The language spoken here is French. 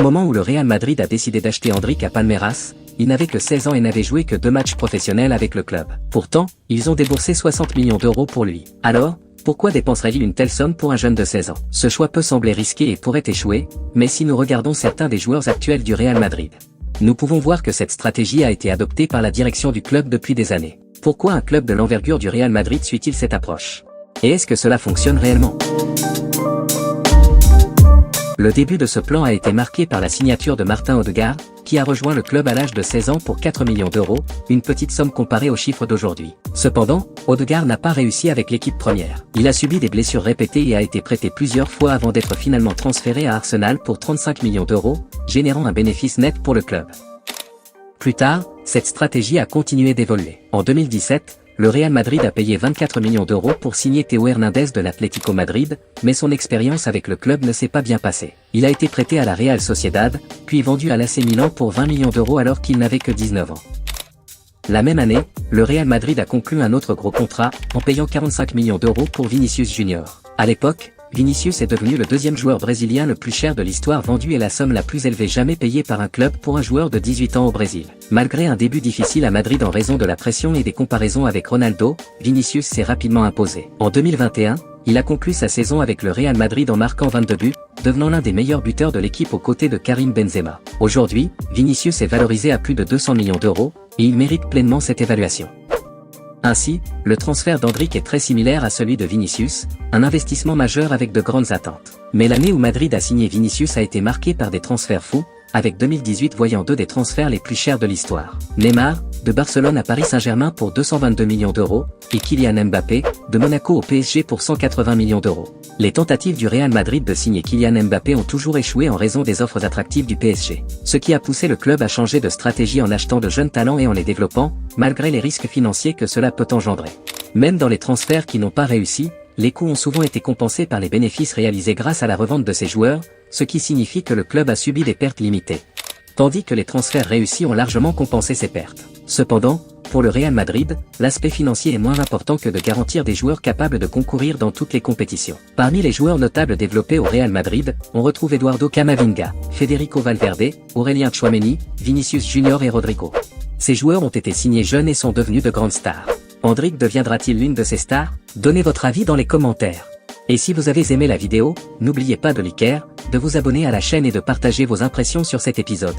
moment où le Real Madrid a décidé d'acheter Endrick à Palmeiras, il n'avait que 16 ans et n'avait joué que 2 matchs professionnels avec le club. Pourtant, ils ont déboursé 60 millions d'euros pour lui. Alors, pourquoi dépenserait-il une telle somme pour un jeune de 16 ans? Ce choix peut sembler risqué et pourrait échouer, mais si nous regardons certains des joueurs actuels du Real Madrid, nous pouvons voir que cette stratégie a été adoptée par la direction du club depuis des années. Pourquoi un club de l'envergure du Real Madrid suit-il cette approche? Et est-ce que cela fonctionne réellement? Le début de ce plan a été marqué par la signature de Martin Odegaard, qui a rejoint le club à l'âge de 16 ans pour 4 millions d'euros, une petite somme comparée aux chiffres d'aujourd'hui. Cependant, Odegaard n'a pas réussi avec l'équipe première. Il a subi des blessures répétées et a été prêté plusieurs fois avant d'être finalement transféré à Arsenal pour 35 millions d'euros, générant un bénéfice net pour le club. Plus tard, cette stratégie a continué d'évoluer. En 2017, le Real Madrid a payé 24 millions d'euros pour signer Théo Hernandez de l'Atlético Madrid, mais son expérience avec le club ne s'est pas bien passée. Il a été prêté à la Real Sociedad, puis vendu à l'AC Milan pour 20 millions d'euros alors qu'il n'avait que 19 ans. La même année, le Real Madrid a conclu un autre gros contrat, en payant 45 millions d'euros pour Vinicius Junior. À l'époque, Vinicius est devenu le deuxième joueur brésilien le plus cher de l'histoire vendu et la somme la plus élevée jamais payée par un club pour un joueur de 18 ans au Brésil. Malgré un début difficile à Madrid en raison de la pression et des comparaisons avec Ronaldo, Vinicius s'est rapidement imposé. En 2021, il a conclu sa saison avec le Real Madrid en marquant 22 buts, devenant l'un des meilleurs buteurs de l'équipe aux côtés de Karim Benzema. Aujourd'hui, Vinicius est valorisé à plus de 200 millions d'euros, et il mérite pleinement cette évaluation. Ainsi, le transfert d'Endrick est très similaire à celui de Vinicius, un investissement majeur avec de grandes attentes. Mais l'année où Madrid a signé Vinicius a été marquée par des transferts fous, avec 2018 voyant deux des transferts les plus chers de l'histoire. Neymar, de Barcelone à Paris Saint-Germain pour 222 millions d'euros, et Kylian Mbappé, de Monaco au PSG pour 180 millions d'euros. Les tentatives du Real Madrid de signer Kylian Mbappé ont toujours échoué en raison des offres attractives du PSG. Ce qui a poussé le club à changer de stratégie en achetant de jeunes talents et en les développant, malgré les risques financiers que cela peut engendrer. Même dans les transferts qui n'ont pas réussi, les coûts ont souvent été compensés par les bénéfices réalisés grâce à la revente de ces joueurs, ce qui signifie que le club a subi des pertes limitées. Tandis que les transferts réussis ont largement compensé ces pertes. Cependant, pour le Real Madrid, l'aspect financier est moins important que de garantir des joueurs capables de concourir dans toutes les compétitions. Parmi les joueurs notables développés au Real Madrid, on retrouve Eduardo Camavinga, Federico Valverde, Aurélien Tchouaméni, Vinicius Junior et Rodrigo. Ces joueurs ont été signés jeunes et sont devenus de grandes stars. Endrick deviendra-t-il l'une de ces stars? Donnez votre avis dans les commentaires. Et si vous avez aimé la vidéo, n'oubliez pas de liker, de vous abonner à la chaîne et de partager vos impressions sur cet épisode.